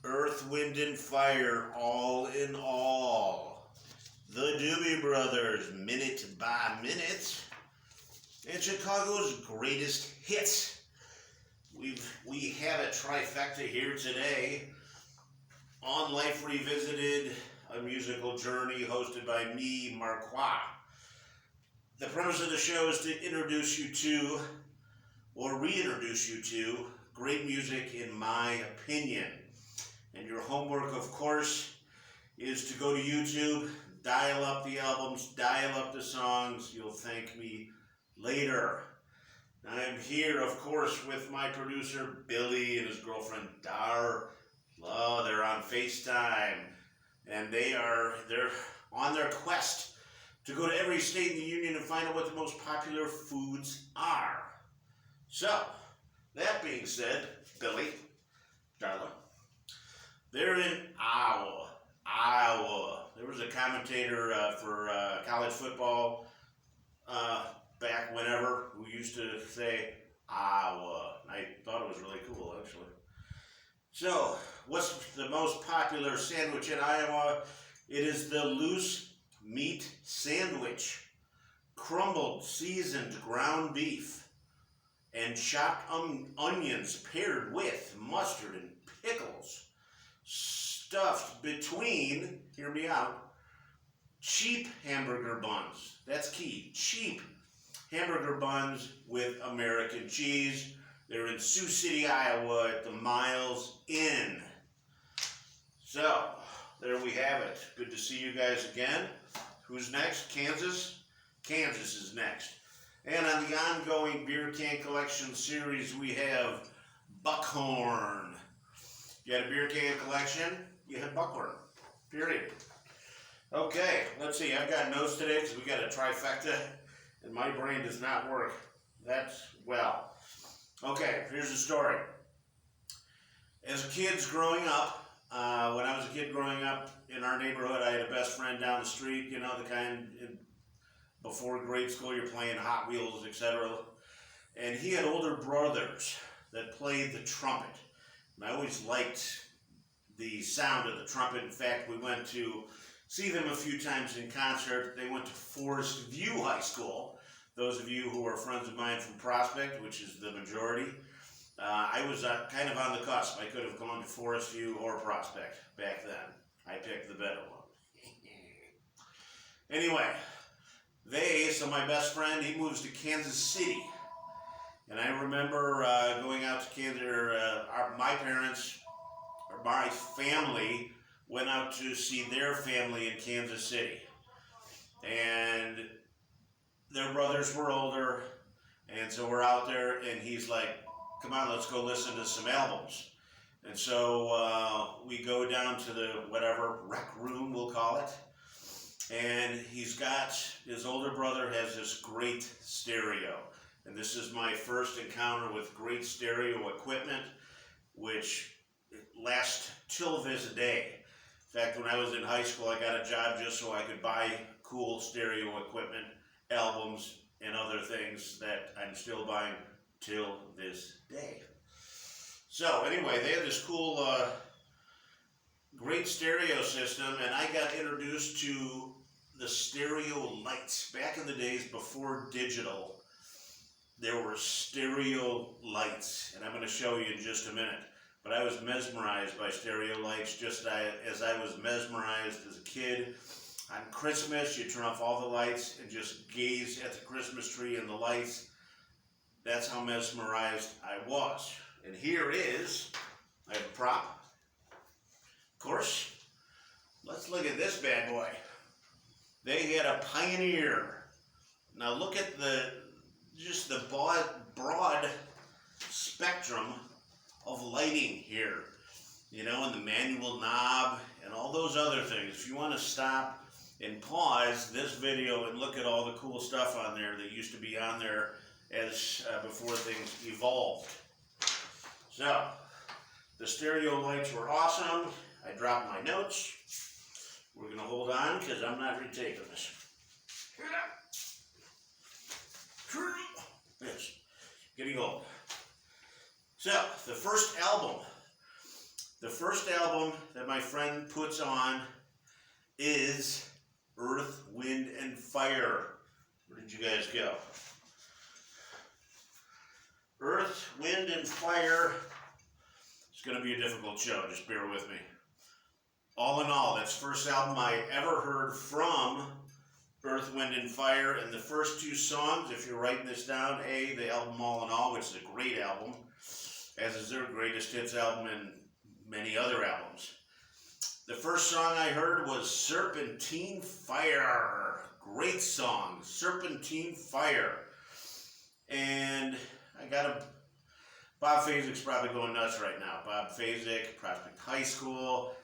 Earth, Wind, and Fire, all in all. The Doobie Brothers, minute by minute. And Chicago's greatest hits. We have a trifecta here today on Life Revisited, a musical journey hosted by me, Marqua. The premise of the show is to introduce you to, or reintroduce you to, great music in my opinion. And your homework, of course, is to go to YouTube, dial up the albums, dial up the songs. You'll thank me later. I'm here, of course, with my producer, Billy, and his girlfriend, Dar. Oh, they're on FaceTime. And they're on their quest to go to every state in the union and find out what the most popular foods are. So, that being said, Billy, Darla, they're in Iowa. There was a commentator for college football back whenever who used to say Iowa. I thought it was really cool, actually. So, what's the most popular sandwich in Iowa? It is the loose meat sandwich. Crumbled, seasoned ground beef and chopped onions paired with mustard and pickles. Stuffed between, hear me out, cheap hamburger buns. That's key. Cheap hamburger buns with American cheese. They're in Sioux City, Iowa at the Miles Inn. So, there we have it. Good to see you guys again. Who's next? Kansas? Kansas is next. And on the ongoing beer can collection series, we have Buckhorn. You had a beer can collection, you had Buckhorn. Period. Okay, let's see. I've got notes today because we got a trifecta, and my brain does not work. Well. Okay, here's the story. As kids growing up, when I was a kid growing up in our neighborhood, I had a best friend down the street, you know, the kind before grade school you're playing Hot Wheels, etc. And he had older brothers that played the trumpet. And I always liked the sound of the trumpet. In fact, we went to see them a few times in concert. They went to Forest View High School. Those of you who are friends of mine from Prospect, which is the majority, I was kind of on the cusp. I could have gone to Forest View or Prospect back then. I picked the better one. Anyway, so my best friend, he moves to Kansas City. And I remember going out to Kansas, my parents, or my family, went out to see their family in Kansas City. And their brothers were older, and so we're out there, and he's like, come on, let's go listen to some albums. And so we go down to the whatever rec room, we'll call it, and his older brother has this great stereo. And this is my first encounter with great stereo equipment, which lasts till this day. In fact, when I was in high school, I got a job just so I could buy cool stereo equipment, albums, and other things that I'm still buying till this day. So anyway, they had this cool, great stereo system, and I got introduced to the stereo lights. Back in the days before digital, there were stereo lights, and I'm going to show you in just a minute. But I was mesmerized by stereo lights, just as I was mesmerized as a kid. On Christmas, you turn off all the lights and just gaze at the Christmas tree and the lights. That's how mesmerized I was. And here is, I have a prop. Of course, let's look at this bad boy. They had a Pioneer. Now look at just the broad spectrum of lighting here. You know, and the manual knob and all those other things. If you want to stop and pause this video and look at all the cool stuff on there that used to be on there as before things evolved. So, the stereo lights were awesome. I dropped my notes. We're going to hold on because I'm not retaping this. Yes, getting old. So, the first album The first album that my friend puts on is Earth, Wind, and Fire. Where did you guys go? Earth, Wind, and Fire. It's going to be a difficult show, just bear with me. All in all, that's the first album I ever heard from Earth, Wind, and Fire. And the first two songs, if you're writing this down, the album All in All, which is a great album, as is their greatest hits album and many other albums. The first song I heard was Serpentine Fire. Great song, Serpentine Fire. And I got a... Bob Fazek's probably going nuts right now. Bob Fazek, Prospect High School,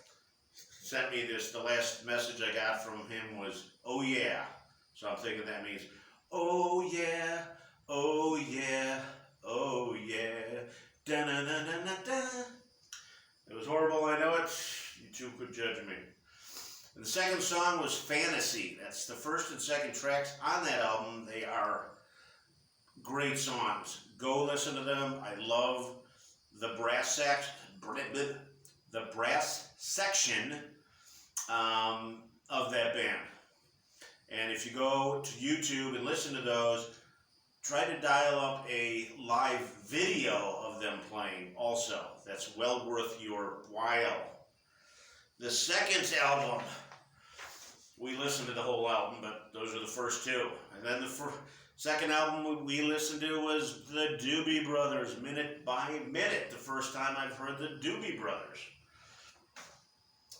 sent me this. The last message I got from him was, "Oh yeah." So I'm thinking that means, "Oh yeah, oh yeah, oh yeah, da-na-na-na-na-da." It was horrible, I know it. You two could judge me. And the second song was Fantasy. That's the first and second tracks on that album. They are great songs. Go listen to them. I love the brass section of that band. And if you go to YouTube and listen to those, try to dial up a live video of them playing also. That's well worth your while. The second album, we listened to the whole album, but those are the first two. And then the second album we listened to was the Doobie Brothers, Minute by Minute. The first time I've heard the Doobie Brothers.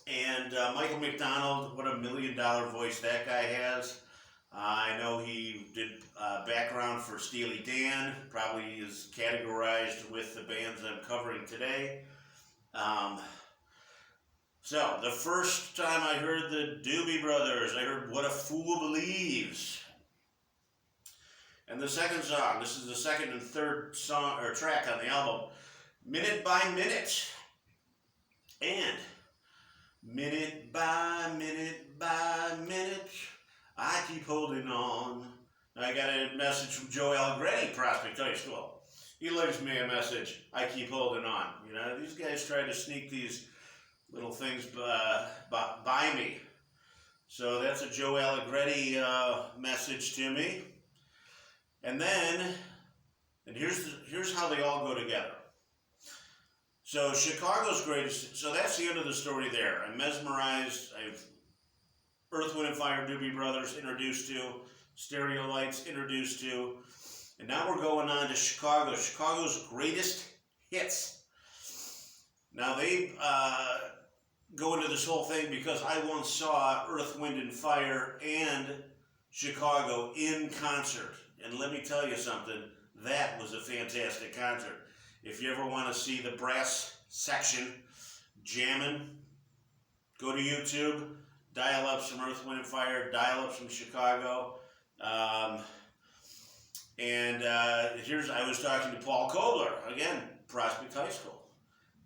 And Michael McDonald, what a $1 million voice that guy has. I know he did background for Steely Dan, probably is categorized with the bands I'm covering today. So, the first time I heard the Doobie Brothers, I heard What a Fool Believes. And the second song, this is the second and third song or track on the album, Minute by Minute. And minute by minute by minute, I keep holding on. I got a message from Joe Allegretti, Prospect High School. He leaves me a message, I keep holding on. You know, these guys try to sneak these little things by me. So that's a Joe Allegretti message to me. And then, here's how they all go together. So Chicago's greatest, so that's the end of the story there. I'm mesmerized. I've Earth, Wind, and Fire, Doobie Brothers introduced to, Stereo Lights introduced to, and now we're going on to Chicago. Chicago's greatest hits. Now they go into this whole thing because I once saw Earth, Wind, and Fire and Chicago in concert. And let me tell you something, that was a fantastic concert. If you ever want to see the brass section jamming, go to YouTube, dial up some Earth, Wind, and Fire, dial up some Chicago. I was talking to Paul Kobler, again, Prospect High School.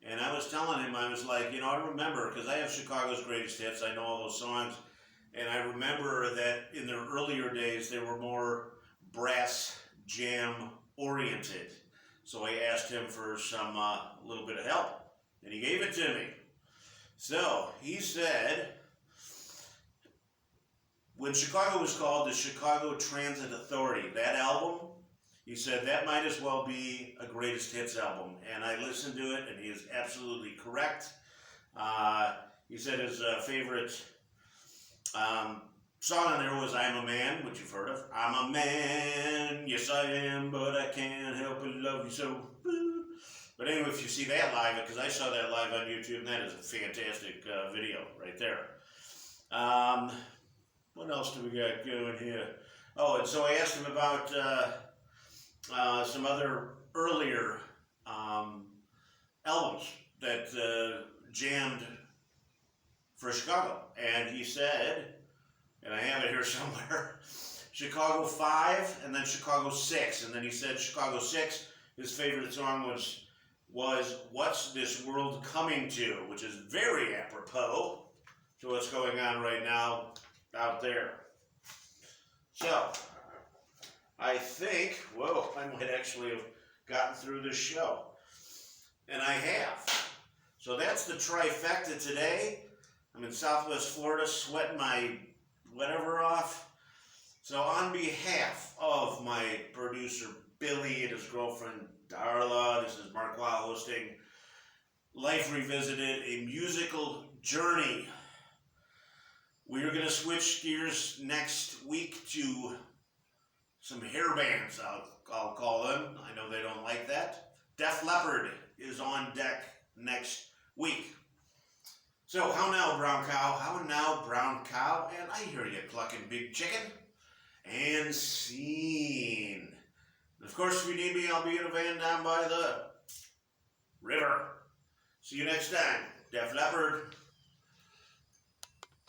And I was telling him, I was like, I remember, because I have Chicago's greatest hits, I know all those songs. And I remember that in their earlier days, they were more brass jam oriented. So I asked him for some little bit of help, and he gave it to me. So he said, when Chicago was called the Chicago Transit Authority, that album, he said that might as well be a greatest hits album. And I listened to it, and he is absolutely correct. He said his favorite song on there was I'm a Man, which you've heard of. I'm a man, yes I am, but I can't help but love you so. But anyway, if you see that live, because I saw that live on YouTube, and that is a fantastic video right there. What else do we got going here? Oh, and so I asked him about some other earlier albums that jammed for Chicago. And he said, and I have it here somewhere, Chicago 5 and then Chicago 6. And then he said Chicago 6, his favorite song was What's This World Coming To, which is very apropos to what's going on right now out there. So, I think, I might actually have gotten through this show. And I have. So that's the trifecta today. I'm in Southwest Florida sweating my whatever off. So on behalf of my producer Billy and his girlfriend Darla, this is Marqua hosting Life Revisited, a musical journey. We are going to switch gears next week to some hair bands, I'll call them. I know they don't like that. Def Leppard is on deck next week. So, how now, brown cow? How now, brown cow? And I hear you clucking, big chicken. And scene. And of course, if you need me, I'll be in a van down by the river. See you next time. Def Leppard.